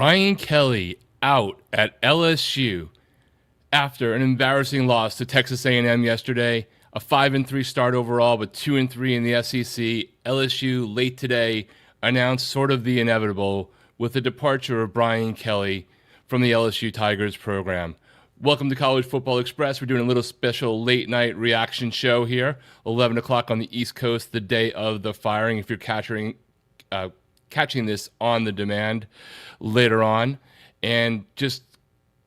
Brian Kelly out at LSU after an embarrassing loss to Texas A&M yesterday. A 5-3 start overall, but 2-3 in the SEC. LSU late today announced sort of the inevitable with the departure of Brian Kelly from the LSU Tigers program. Welcome to College Football Express. We're doing a little special late night reaction show here, 11 o'clock on the East Coast, the day of the firing. If you're catching this on the demand later on, and just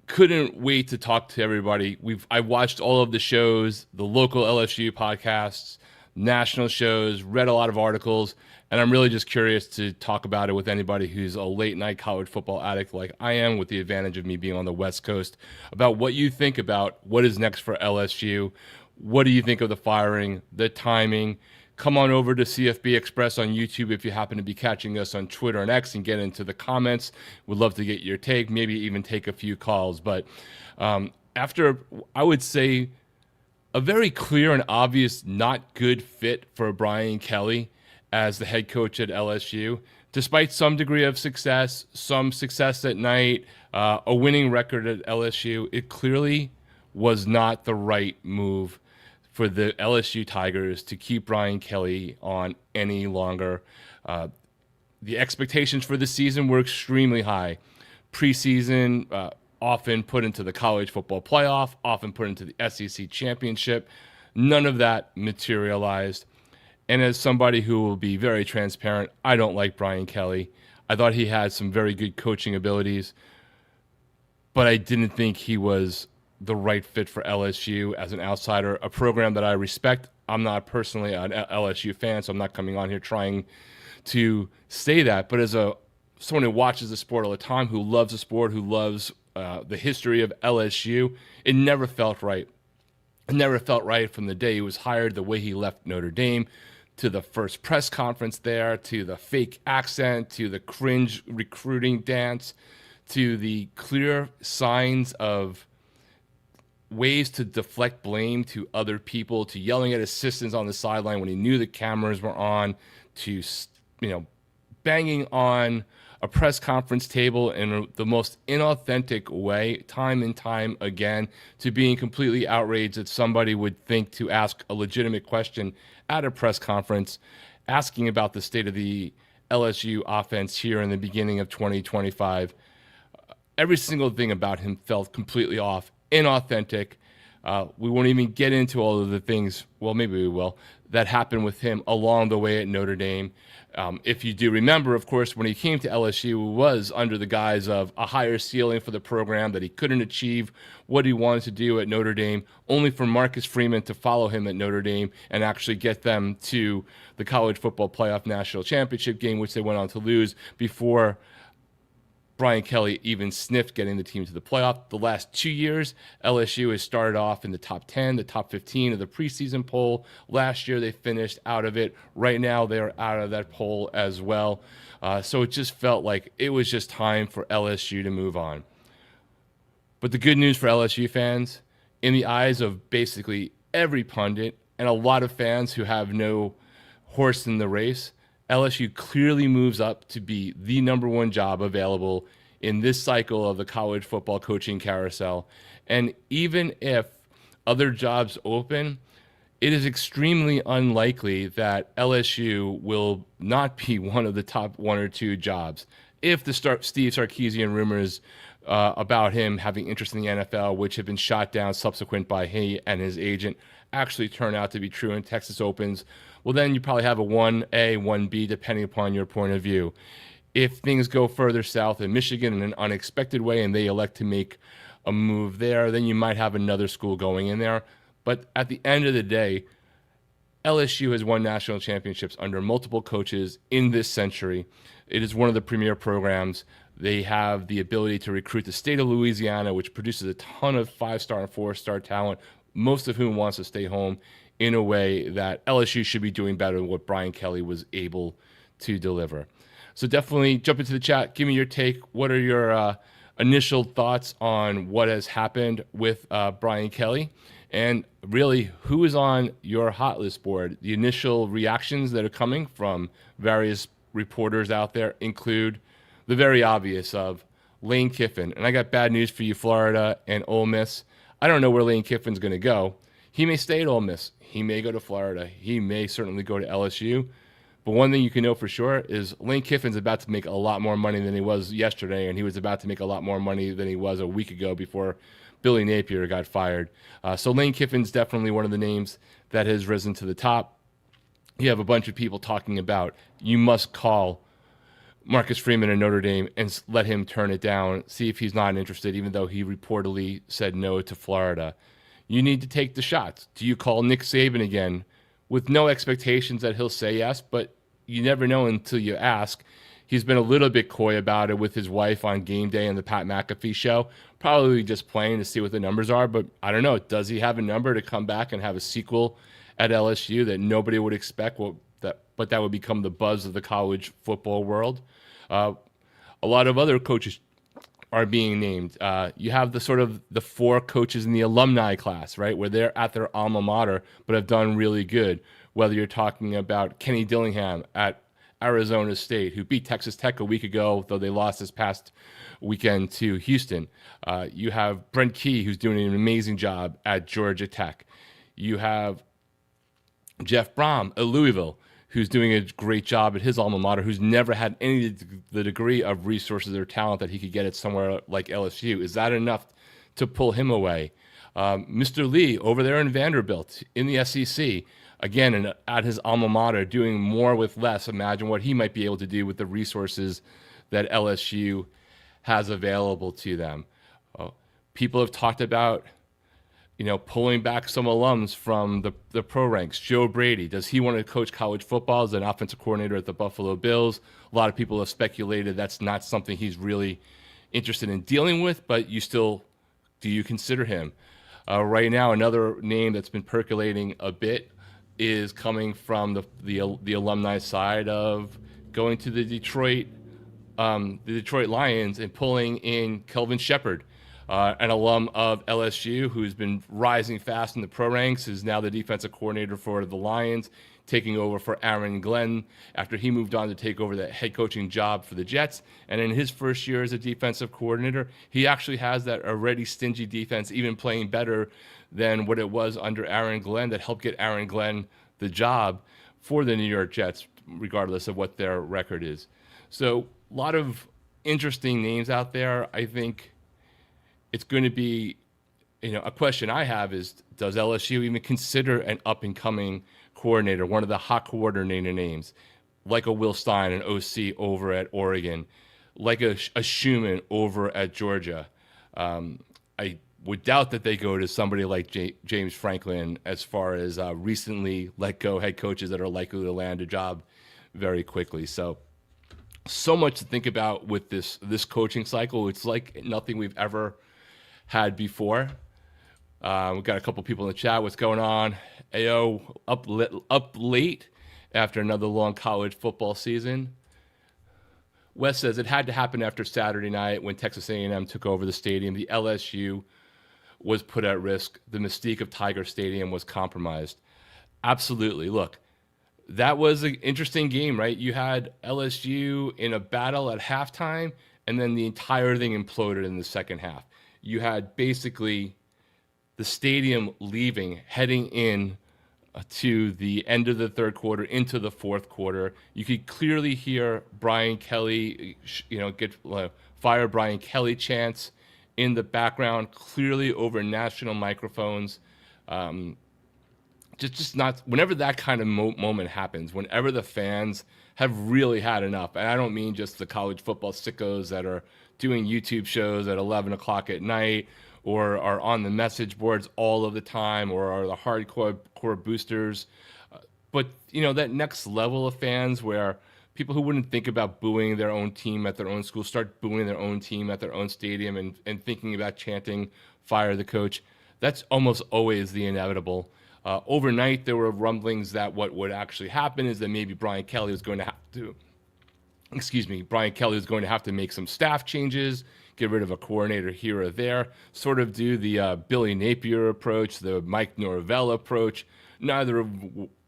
couldn't wait to talk to everybody. I watched all of the shows, the local LSU podcasts, national shows, read a lot of articles, and I'm really just curious to talk about it with anybody who's a late night college football addict like I am, with the advantage of me being on the West Coast, about what you think about what is next for LSU. What do you think of the firing, the timing? Come on over to CFB Express on YouTube if you happen to be catching us on Twitter and X, and get into the comments. We'd love to get your take, maybe even take a few calls. But after, I would say, a very clear and obvious not good fit for Brian Kelly as the head coach at LSU, despite some degree of success, some success at night, a winning record at LSU, it clearly was not the right move for the LSU Tigers to keep Brian Kelly on any longer. The expectations for the season were extremely high. Preseason, often put into the college football playoff, often put into the SEC championship. None of that materialized. And as somebody who will be very transparent, I don't like Brian Kelly. I thought he had some very good coaching abilities, but I didn't think he was the right fit for LSU as an outsider, a program that I respect. I'm not personally an LSU fan, so I'm not coming on here trying to say that. But as someone who watches the sport all the time, who loves the sport, who loves the history of LSU, it never felt right. It never felt right from the day he was hired, the way he left Notre Dame, to the first press conference there, to the fake accent, to the cringe recruiting dance, to the clear signs of ways to deflect blame to other people, to yelling at assistants on the sideline when he knew the cameras were on, to banging on a press conference table in the most inauthentic way, time and time again, to being completely outraged that somebody would think to ask a legitimate question at a press conference, asking about the state of the LSU offense here in the beginning of 2025. Every single thing about him felt completely off, inauthentic. We won't even get into all of the things, well, maybe we will, that happened with him along the way at Notre Dame. If you do remember, of course, when he came to LSU, it was under the guise of a higher ceiling for the program, that he couldn't achieve what he wanted to do at Notre Dame, only for Marcus Freeman to follow him at Notre Dame and actually get them to the college football playoff national championship game, which they went on to lose before Brian Kelly even sniffed getting the team to the playoff. The last 2 years, LSU has started off in the top 10, the top 15 of the preseason poll. Last year, they finished out of it. Right now, they're out of that poll as well. So it just felt like it was just time for LSU to move on. But the good news for LSU fans, in the eyes of basically every pundit and a lot of fans who have no horse in the race, LSU clearly moves up to be the number one job available in this cycle of the college football coaching carousel. And even if other jobs open, it is extremely unlikely that LSU will not be one of the top one or two jobs. If the Steve Sarkisian rumors about him having interest in the NFL, which have been shot down subsequent by he and his agent, actually turn out to be true and Texas opens, well, then you probably have a 1A, 1B, depending upon your point of view. If things go further south in Michigan in an unexpected way and they elect to make a move there, then you might have another school going in there. But at the end of the day, LSU has won national championships under multiple coaches in this century. It is one of the premier programs. They have the ability to recruit the state of Louisiana, which produces a ton of 5-star and 4-star talent, most of whom wants to stay home, in a way that LSU should be doing better than what Brian Kelly was able to deliver. So definitely jump into the chat. Give me your take. What are your initial thoughts on what has happened with Brian Kelly? And really, who is on your hot list board? The initial reactions that are coming from various reporters out there include the very obvious of Lane Kiffin. And I got bad news for you, Florida and Ole Miss. I don't know where Lane Kiffin's going to go. He may stay at Ole Miss. He may go to Florida. He may certainly go to LSU. But one thing you can know for sure is Lane Kiffin's about to make a lot more money than he was yesterday, and he was about to make a lot more money than he was a week ago before Billy Napier got fired. So Lane Kiffin's definitely one of the names that has risen to the top. You have a bunch of people talking about you must call Marcus Freeman in Notre Dame and let him turn it down, see if he's not interested, even though he reportedly said no to Florida. You need to take the shots. Do you call Nick Saban again with no expectations that he'll say yes, but you never know until you ask. He's been a little bit coy about it with his wife on game day and the Pat McAfee show, probably just playing to see what the numbers are, but I don't know. Does he have a number to come back and have a sequel at LSU that nobody would expect, but that would become the buzz of the college football world? A lot of other coaches are being named. You have the four coaches in the alumni class, right, where they're at their alma mater but have done really good. Whether you're talking about Kenny Dillingham at Arizona State, who beat Texas Tech a week ago, though they lost this past weekend to Houston. You have Brent Key, who's doing an amazing job at Georgia Tech. You have Jeff Brom at Louisville, who's doing a great job at his alma mater, who's never had the degree of resources or talent that he could get at somewhere like LSU. Is that enough to pull him away? Mr. Lee over there in Vanderbilt in the SEC, again, at his alma mater, doing more with less. Imagine what he might be able to do with the resources that LSU has available to them. People have talked about pulling back some alums from the pro ranks. Joe Brady, does he want to coach college football as an offensive coordinator at the Buffalo Bills? A lot of people have speculated that's not something he's really interested in dealing with, but do you consider him? Right now, another name that's been percolating a bit is coming from the alumni side of going to the Detroit Lions and pulling in Kelvin Shepherd. An alum of LSU who's been rising fast in the pro ranks, is now the defensive coordinator for the Lions, taking over for Aaron Glenn after he moved on to take over the head coaching job for the Jets. And in his first year as a defensive coordinator, he actually has that already stingy defense even playing better than what it was under Aaron Glenn, that helped get Aaron Glenn the job for the New York Jets, regardless of what their record is. So a lot of interesting names out there. I think it's going to be, a question I have is, does LSU even consider an up-and-coming coordinator, one of the hot coordinator names, like a Will Stein, an OC over at Oregon, like a Schumann over at Georgia? I would doubt that they go to somebody like James Franklin as far as recently let go head coaches that are likely to land a job very quickly. So much to think about with this coaching cycle. It's like nothing we've ever had before. We've got a couple people in the chat. What's going on? AO up late after another long college football season. Wes says it had to happen after Saturday night when Texas A&M took over the stadium. The LSU was put at risk. The mystique of Tiger Stadium was compromised. Absolutely. Look, that was an interesting game, right? You had LSU in a battle at halftime, and then the entire thing imploded in the second half. You had basically the stadium leaving, heading in to the end of the third quarter, into the fourth quarter. You could clearly hear Brian Kelly, fire Brian Kelly chants in the background, clearly over national microphones. Just not, whenever that kind of moment happens, whenever the fans have really had enough, and I don't mean just the college football sickos that are doing YouTube shows at 11 o'clock at night, or are on the message boards all of the time, or are the hardcore boosters. But, that next level of fans where people who wouldn't think about booing their own team at their own school start booing their own team at their own stadium and thinking about chanting, fire the coach. That's almost always the inevitable. Overnight, there were rumblings that what would actually happen is that maybe Brian Kelly was going to have to make some staff changes, get rid of a coordinator here or there, sort of do the Billy Napier approach, the Mike Norvell approach, neither of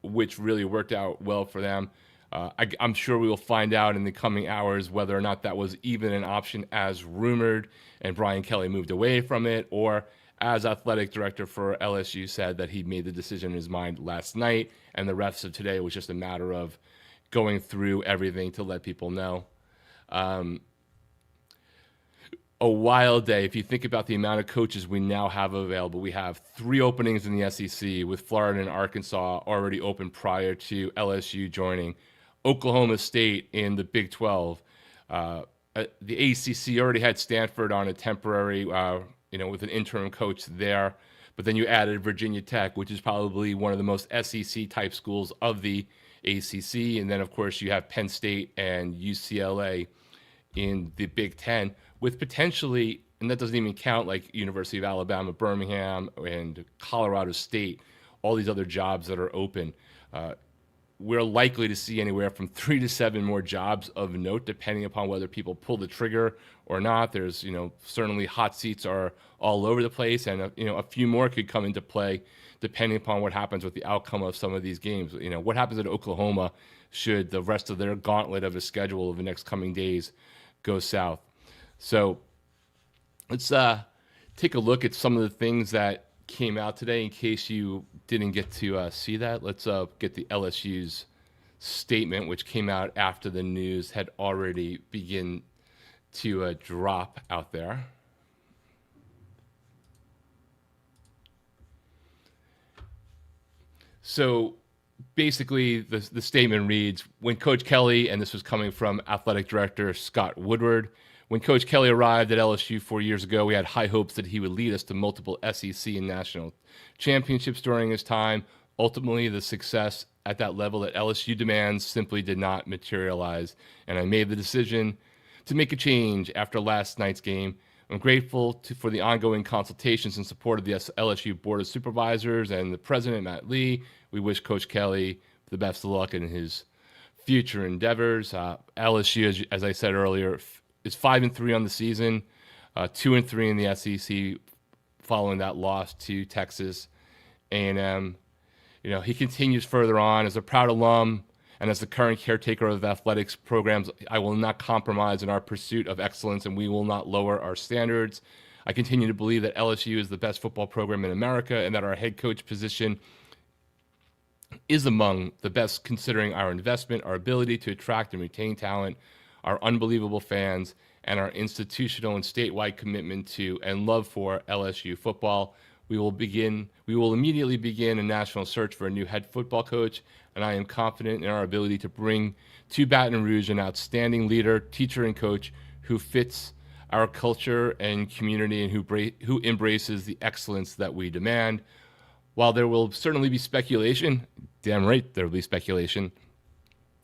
which really worked out well for them. I'm sure we will find out in the coming hours whether or not that was even an option as rumored and Brian Kelly moved away from it, or as athletic director for LSU said that he made the decision in his mind last night and the rest of today was just a matter of going through everything to let people know. A wild day. If you think about the amount of coaches we now have available, we have 3 openings in the SEC with Florida and Arkansas already open prior to LSU joining. Oklahoma State in the Big 12. The ACC already had Stanford on a temporary, with an interim coach there. But then you added Virginia Tech, which is probably one of the most SEC type schools of the ACC. And then, of course, you have Penn State and UCLA in the Big 10 with potentially, and that doesn't even count like University of Alabama, Birmingham, and Colorado State, all these other jobs that are open. We're likely to see anywhere from 3 to 7 more jobs of note, depending upon whether people pull the trigger or not. There's, certainly hot seats are all over the place, and a few more could come into play, depending upon what happens with the outcome of some of these games. What happens at Oklahoma should the rest of their gauntlet of a schedule of the next coming days go south. So let's take a look at some of the things that came out today in case you didn't get to see that. Let's get the LSU's statement, which came out after the news had already begun to drop out there. So basically, the statement reads, when Coach Kelly, and this was coming from athletic director Scott Woodward, when Coach Kelly arrived at LSU 4 years ago, we had high hopes that he would lead us to multiple SEC and national championships during his time. Ultimately, the success at that level that LSU demands simply did not materialize, and I made the decision to make a change after last night's game. I'm grateful for the ongoing consultations and support of the LSU Board of Supervisors and the president, Matt Lee. We wish Coach Kelly the best of luck in his future endeavors. LSU, as I said earlier, is 5-3 on the season, 2-3 in the SEC following that loss to Texas A&M. He continues further on as a proud alum and as the current caretaker of athletics programs. I will not compromise in our pursuit of excellence, and we will not lower our standards. I continue to believe that LSU is the best football program in America and that our head coach position is among the best, considering our investment, our ability to attract and retain talent, our unbelievable fans, and our institutional and statewide commitment to and love for LSU football. We will immediately begin a national search for a new head football coach, and I am confident in our ability to bring to Baton Rouge an outstanding leader, teacher, and coach who fits our culture and community and who embraces the excellence that we demand. While there will certainly be speculation, damn right there will be speculation,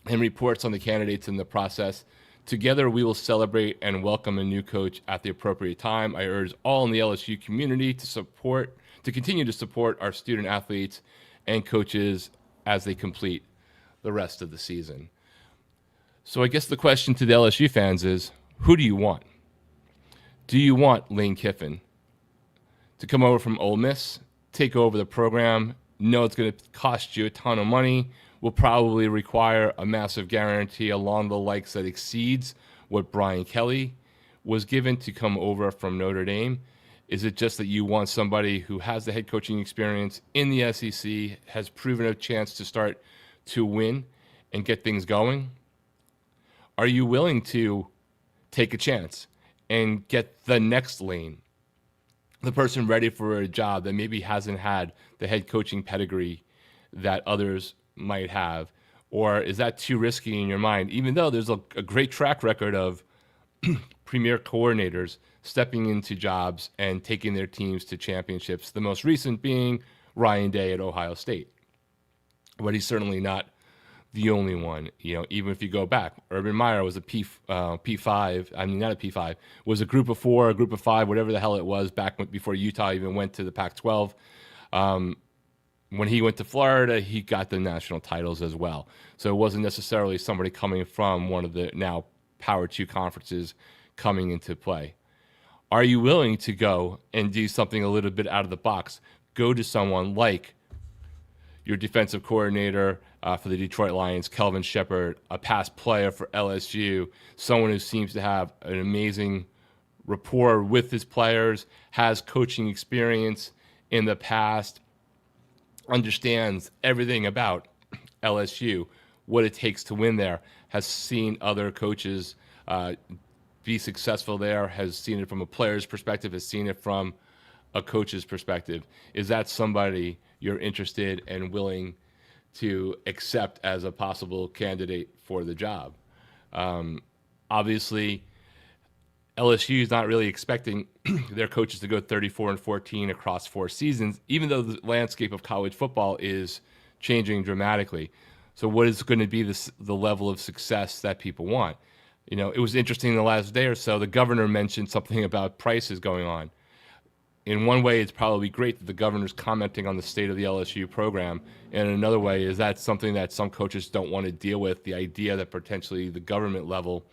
and reports on the candidates in the process, together we will celebrate and welcome a new coach at the appropriate time. I urge all in the LSU community to continue to support our student athletes and coaches as they complete the rest of the season. So I guess the question to the LSU fans is, who do you want? Do you want Lane Kiffin to come over from Ole Miss, take over the program, know it's going to cost you a ton of money, will probably require a massive guarantee along the likes that exceeds what Brian Kelly was given to come over from Notre Dame? Is it just that you want somebody who has the head coaching experience in the SEC, has proven a chance to start to win and get things going? Are you willing to take a chance and get the next Lane, the person ready for a job that maybe hasn't had the head coaching pedigree that others might have? Or is that too risky in your mind, even though there's a great track record of premier coordinators stepping into jobs and taking their teams to championships, the most recent being Ryan Day at Ohio State. But he's certainly not the only one. Even if you go back, Urban Meyer was a P5, I mean, not a P5, was a group of 4, a group of 5, whatever the hell it was, back before Utah even went to the Pac-12. When he went to Florida, he got the national titles as well. So it wasn't necessarily somebody coming from one of the now Power 2 conferences coming into play. Are you willing to go and do something a little bit out of the box? Go to someone like your defensive coordinator for the Detroit Lions, Kelvin Shepherd, a past player for LSU, someone who seems to have an amazing rapport with his players, has coaching experience in the past, understands everything about LSU, what it takes to win there, has seen other coaches be successful there, has seen it from a player's perspective, has seen it from a coach's perspective. Is that somebody you're interested and willing to accept as a possible candidate for the job? Obviously, LSU is not really expecting their coaches to go 34-14 across 4 seasons, even though the landscape of college football is changing dramatically. So what is going to be the level of success that people want? You know, it was interesting the last day or so, the governor mentioned something about prices going on. In one way, it's probably great that the governor's commenting on the state of the LSU program. And in another way, is that something that some coaches don't want to deal with, the idea that potentially the government level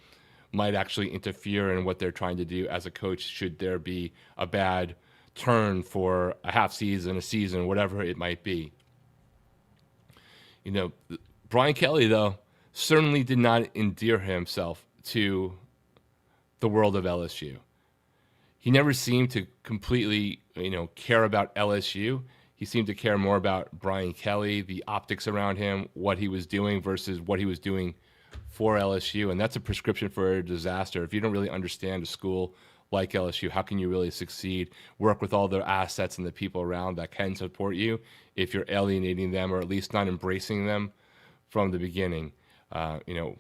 might actually interfere in what they're trying to do as a coach should there be a bad turn for a half season, a season, whatever it might be. You know, Brian Kelly, though, certainly did not endear himself to the world of LSU. He never seemed to completely, care about LSU. He seemed to care more about Brian Kelly, the optics around him, what he was doing versus what he was doing for LSU. And that's a prescription for a disaster. If you don't really understand a school like LSU, how can you really succeed? Work with all the assets and the people around that can support you if you're alienating them or at least not embracing them from the beginning. Do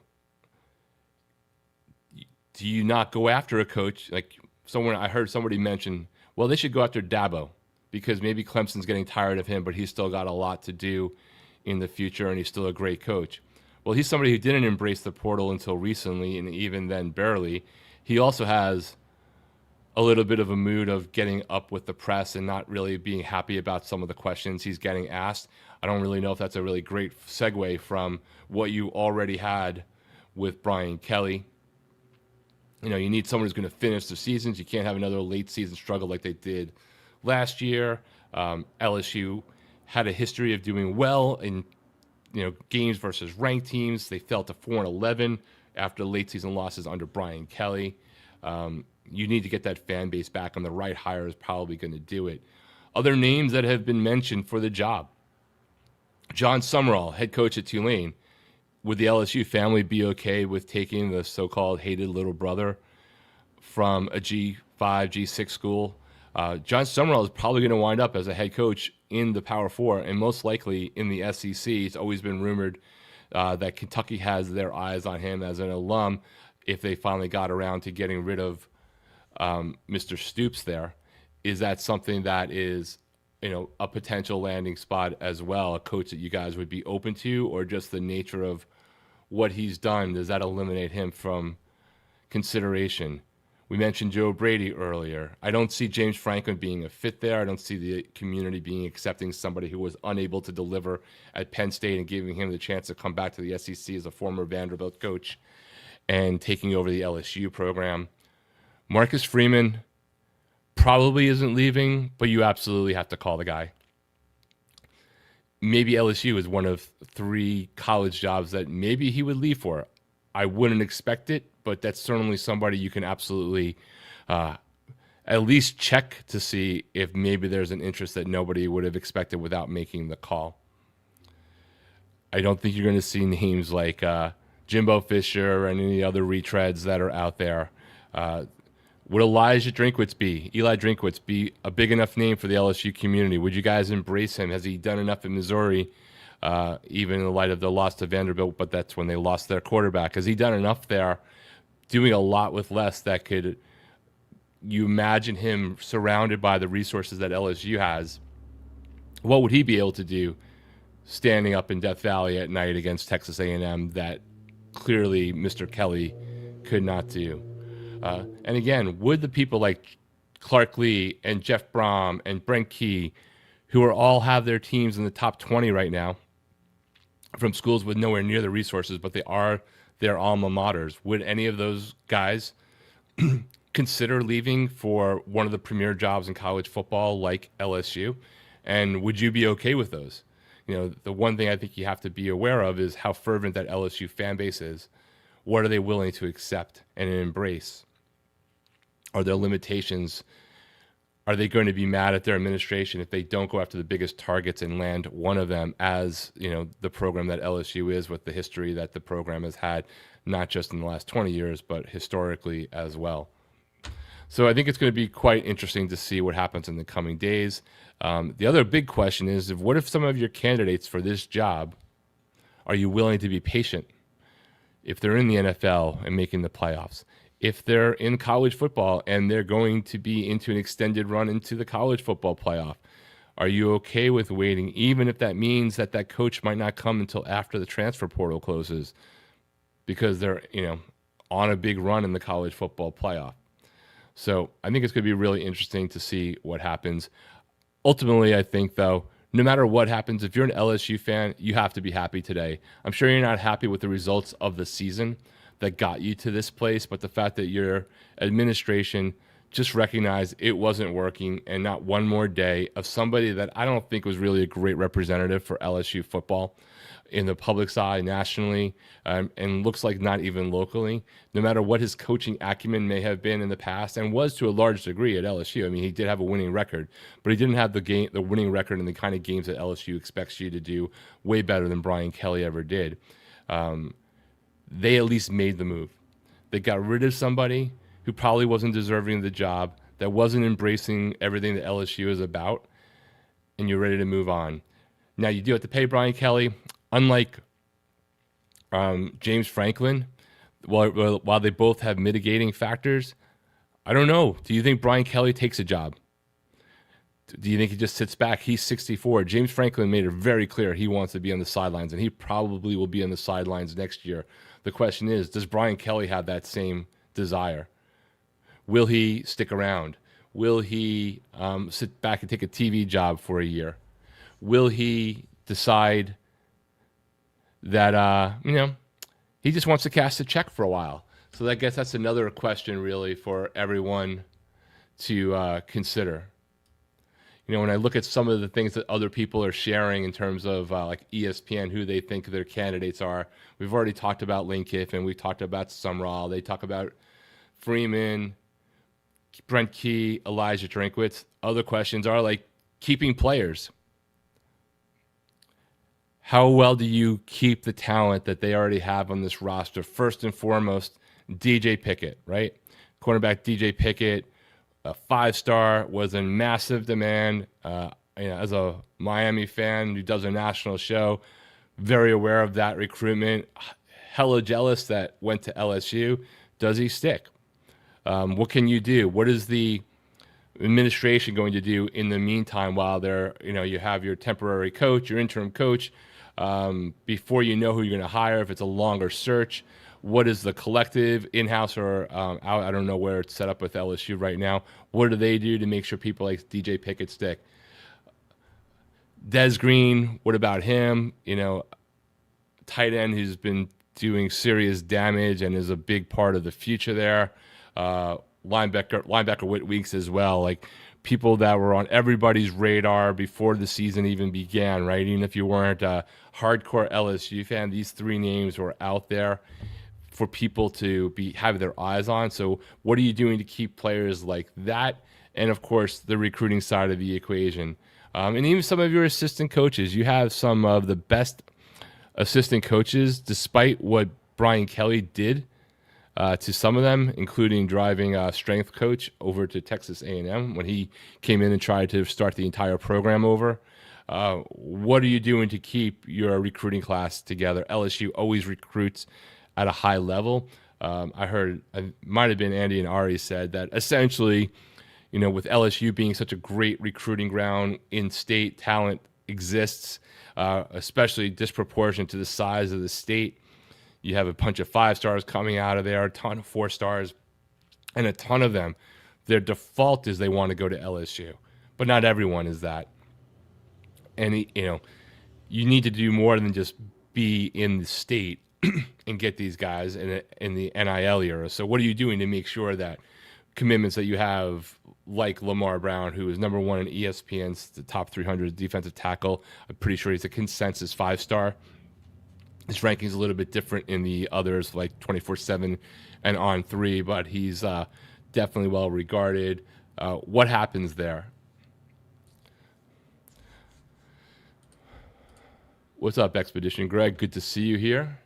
you not go after a coach? Like I heard somebody mention, well, they should go after Dabo because maybe Clemson's getting tired of him, but he's still got a lot to do in the future and he's still a great coach. Well, he's somebody who didn't embrace the portal until recently, and even then barely. He also has a little bit of a mood of getting up with the press and not really being happy about some of the questions he's getting asked. I don't really know if that's a really great segue from what you already had with Brian Kelly. You need someone who's going to finish the seasons. You can't have another late season struggle like they did last year. LSU had a history of doing well in games versus ranked teams. They fell to 4-11 after late season losses under Brian Kelly. You need to get that fan base back, and the right hire is probably going to do it. Other names that have been mentioned for the job: John Summerall, head coach at Tulane. Would the LSU family be okay with taking the so-called hated little brother from a G5, G6 school? John Summerall is probably going to wind up as a head coach in the Power Four and most likely in the SEC. It's always been rumored that Kentucky has their eyes on him as an alum if they finally got around to getting rid of Mr. Stoops there. Is that something that is a potential landing spot as well, a coach that you guys would be open to, or just the nature of what he's done, does that eliminate him from consideration? We mentioned Joe Brady earlier. I don't see James Franklin being a fit there. I don't see the community being accepting somebody who was unable to deliver at Penn State and giving him the chance to come back to the SEC as a former Vanderbilt coach and taking over the LSU program. Marcus Freeman probably isn't leaving, but you absolutely have to call the guy. Maybe LSU is one of 3 college jobs that maybe he would leave for. I wouldn't expect it, but that's certainly somebody you can absolutely at least check to see if maybe there's an interest that nobody would have expected without making the call. I don't think you're going to see names like Jimbo Fisher and any other retreads that are out there. Would Eli Drinkwitz be a big enough name for the LSU community? Would you guys embrace him? Has he done enough in Missouri, even in the light of the loss to Vanderbilt, but that's when they lost their quarterback? Has he done enough there, doing a lot with less, that could you imagine him surrounded by the resources that LSU has? What would he be able to do standing up in Death Valley at night against Texas A&M that clearly Mr. Kelly could not do? And again, would the people like Clark Lee and Jeff Brom and Brent Key, who are all have their teams in the top 20 right now from schools with nowhere near the resources, but they are their alma maters, would any of those guys consider leaving for one of the premier jobs in college football like LSU? And would you be okay with those? the one thing I think you have to be aware of is how fervent that LSU fan base is. What are they willing to accept and embrace? Are there limitations? Are they going to be mad at their administration if they don't go after the biggest targets and land one of them, as the program that LSU is, with the history that the program has had, not just in the last 20 years, but historically as well? So I think it's going to be quite interesting to see what happens in the coming days. The other big question is, what if some of your candidates for this job, are you willing to be patient if they're in the NFL and making the playoffs? If they're in college football and they're going to be into an extended run into the college football playoff, are you okay with waiting, even if that means that coach might not come until after the transfer portal closes because they're, on a big run in the college football playoff? So I think it's going to be really interesting to see what happens. Ultimately, I think, though, no matter what happens, if you're an LSU fan, you have to be happy today. I'm sure you're not happy with the results of the season that got you to this place, but the fact that your administration just recognized it wasn't working, and not one more day of somebody that I don't think was really a great representative for LSU football in the public's eye nationally, and looks like not even locally, no matter what his coaching acumen may have been in the past, and was to a large degree at LSU. I mean, he did have a winning record, but he didn't have the winning record in the kind of games that LSU expects you to do, way better than Brian Kelly ever did. They at least made the move. They got rid of somebody who probably wasn't deserving of the job, that wasn't embracing everything that LSU is about, and you're ready to move on. Now, you do have to pay Brian Kelly. Unlike James Franklin, while they both have mitigating factors, I don't know. Do you think Brian Kelly takes a job? Do you think he just sits back? He's 64. James Franklin made it very clear he wants to be on the sidelines, and he probably will be on the sidelines next year. The question is, does Brian Kelly have that same desire? Will he stick around? Will he sit back and take a TV job for a year? Will he decide that, he just wants to cash a check for a while? So I guess that's another question really for everyone to consider. When I look at some of the things that other people are sharing in terms of like ESPN, who they think their candidates are, we've already talked about Lane Kiffin, we've talked about Sumrall, they talk about Freeman, Brent Key, Eli Drinkwitz. Other questions are like keeping players. How well do you keep the talent that they already have on this roster? First and foremost, DJ Pickett, right? Cornerback DJ Pickett, a 5-star, was in massive demand. As a Miami fan who does a national show, very aware of that recruitment. Hella jealous that went to LSU. Does he stick? What can you do? What is the administration going to do in the meantime while you have your temporary coach, your interim coach, before you know who you're going to hire? If it's a longer search, what is the collective in-house or out? I don't know where it's set up with LSU right now. What do they do to make sure people like DJ Pickett stick? Des Green, what about him? Tight end who's been doing serious damage and is a big part of the future there. Linebacker Whit Weeks as well. Like, people that were on everybody's radar before the season even began, right? Even if you weren't a hardcore LSU fan, these three names were out there for people to have their eyes on. So what are you doing to keep players like that? And of course, the recruiting side of the equation. And even some of your assistant coaches. You have some of the best assistant coaches, despite what Brian Kelly did to some of them, including driving a strength coach over to Texas A&M when he came in and tried to start the entire program over. What are you doing to keep your recruiting class together? LSU always recruits at a high level. I heard, it might have been Andy and Ari said that essentially, with LSU being such a great recruiting ground, in-state talent exists, especially disproportionate to the size of the state. You have a bunch of 5-stars coming out of there, a ton of 4-stars, and a ton of them, their default is they want to go to LSU. But not everyone is that. And, you need to do more than just be in the state and get these guys in the NIL era. So what are you doing to make sure that commitments that you have, like Lamar Brown, who is number one in ESPN's the top 300 defensive tackle. I'm pretty sure he's a consensus 5-star. His ranking's a little bit different in the others, like 24/7 and On3, but he's definitely well regarded. What happens there? What's up, Expedition Greg? Good to see you here.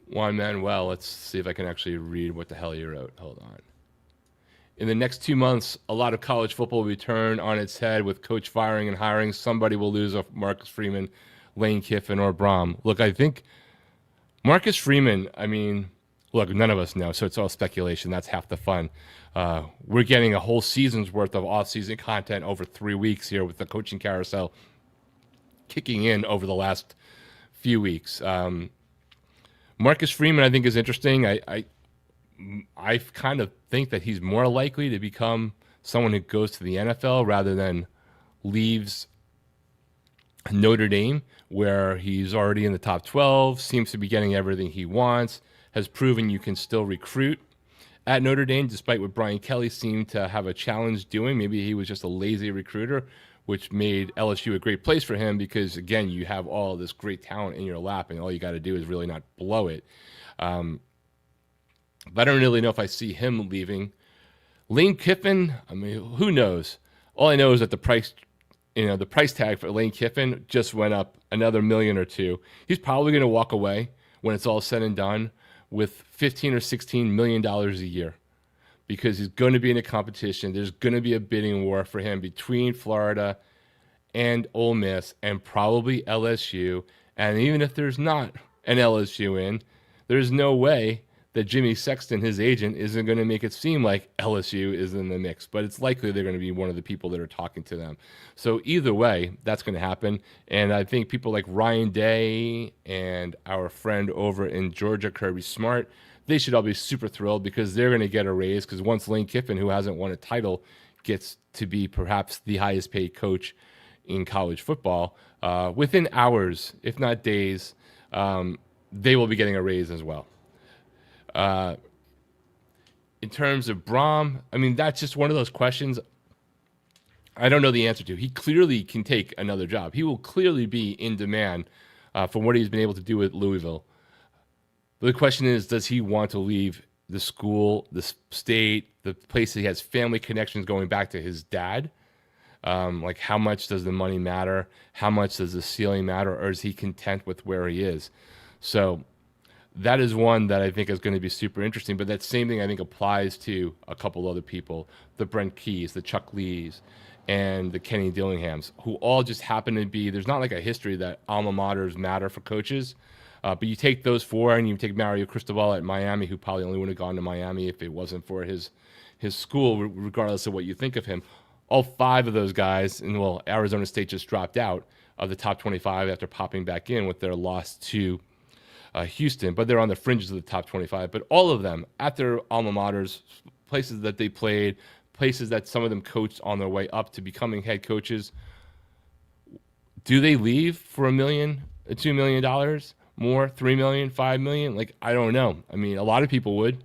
Juan Manuel, let's see if I can actually read what the hell you wrote. Hold on. In the next 2 months, a lot of college football will be turned on its head with coach firing and hiring. Somebody will lose off Marcus Freeman, Lane Kiffin, or Brom. Look, I think Marcus Freeman, I mean, look, none of us know, so it's all speculation. That's half the fun. We're getting a whole season's worth of off-season content over 3 weeks here with the coaching carousel kicking in over the last few weeks. Marcus Freeman, I think, is interesting. I kind of think that he's more likely to become someone who goes to the NFL rather than leaves Notre Dame, where he's already in the top 12, seems to be getting everything he wants, has proven you can still recruit at Notre Dame, despite what Brian Kelly seemed to have a challenge doing. Maybe he was just a lazy recruiter, which made LSU a great place for him because, again, you have all this great talent in your lap, and all you got to do is really not blow it. But I don't really know if I see him leaving. Lane Kiffin, I mean, who knows? All I know is that the price tag for Lane Kiffin just went up another $1 million or $2 million. He's probably going to walk away when it's all said and done with $15 or $16 million a year because he's going to be in a competition. There's going to be a bidding war for him between Florida and Ole Miss and probably LSU. And even if there's not an LSU in, there's no way that Jimmy Sexton, his agent, isn't going to make it seem like LSU is in the mix. But it's likely they're going to be one of the people that are talking to them. So either way, that's going to happen. And I think people like Ryan Day and our friend over in Georgia, Kirby Smart, they should all be super thrilled because they're going to get a raise because once Lane Kiffin, who hasn't won a title, gets to be perhaps the highest paid coach in college football, within hours, if not days, they will be getting a raise as well. In terms of Brom, I mean, that's just one of those questions I don't know the answer to. He clearly can take another job. He will clearly be in demand for what he's been able to do at Louisville. But the question is, does he want to leave the school, the state, the place that he has family connections going back to his dad? Like, how much does the money matter? How much does the ceiling matter? Or is he content with where he is? So that is one that I think is going to be super interesting. But that same thing I think applies to a couple other people, the Brent Keys, the Chuck Lees, and the Kenny Dillinghams, who all just happen to be, there's not like a history that alma maters matter for coaches. But you take those four and you take Mario Cristobal at Miami, who probably only would have gone to Miami if it wasn't for his school, regardless of what you think of him. All five of those guys, and well, Arizona State just dropped out of the top 25 after popping back in with their loss to Houston, but they're on the fringes of the top 25. But all of them at their alma maters, places that they played, places that some of them coached on their way up to becoming head coaches. Do they leave for $1 million, $2 million more, $3 million, $5 million? Like, I don't know. I mean, a lot of people would,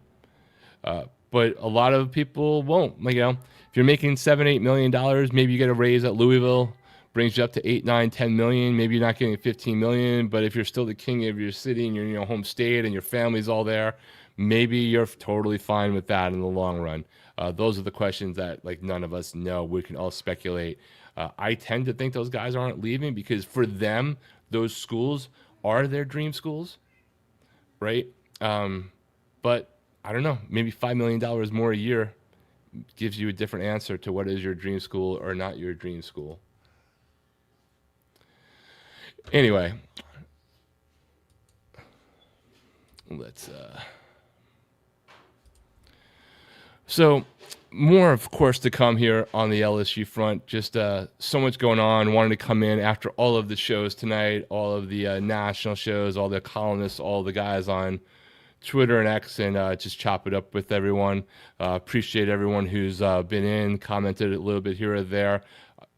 but a lot of people won't. Like, if you're making $7-8 million, maybe you get a raise at Louisville, brings you up to $8, $9, $10 million. Maybe you're not getting $15 million, but if you're still the king of your city and you're in your home state and your family's all there, maybe you're totally fine with that in the long run. Those are the questions that like none of us know. We can all speculate. I tend to think those guys aren't leaving because for them, those schools are their dream schools, right? But I don't know. Maybe $5 million more a year gives you a different answer to what is your dream school or not your dream school. Anyway, let's so more, of course, to come here on the LSU front. Just so much going on. Wanted to come in after all of the shows tonight, all of the national shows, all the columnists, all the guys on Twitter and X, and just chop it up with everyone. Appreciate everyone who's been in, commented a little bit here or there.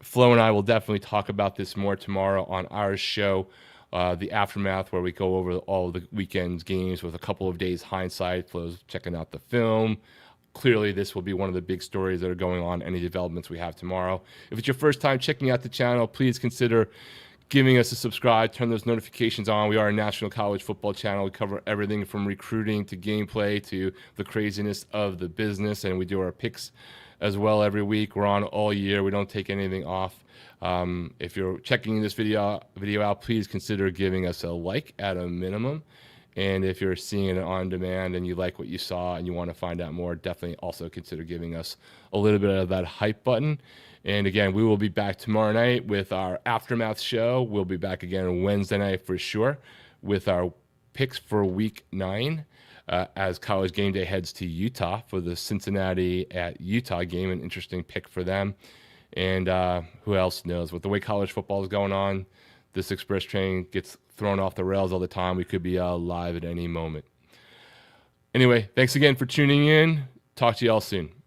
Flo and I will definitely talk about this more tomorrow on our show, The Aftermath, where we go over all the weekend's games with a couple of days hindsight. Flo's checking out the film. clearly this will be one of the big stories that are going on, any developments we have tomorrow. If it's your first time checking out the channel, please consider giving us a subscribe, turn those notifications on. We are a national college football channel. We cover everything from recruiting to gameplay to the craziness of the business, and we do our picks as well every week. We're on all year. We don't take anything off. If you're checking this video out, please consider giving us a like at a minimum. And if you're seeing it on demand and you like what you saw and you want to find out more, definitely also consider giving us a little bit of that hype button. And again, we will be back tomorrow night with our Aftermath show. We'll be back again Wednesday night for sure with our picks for Week 9 as College Game Day heads to Utah for the Cincinnati at Utah game. An interesting pick for them. And who else knows? With the way college football is going on, this Xpress train gets thrown off the rails all the time. We could be live at any moment. Anyway, thanks again for tuning in. Talk to you all soon.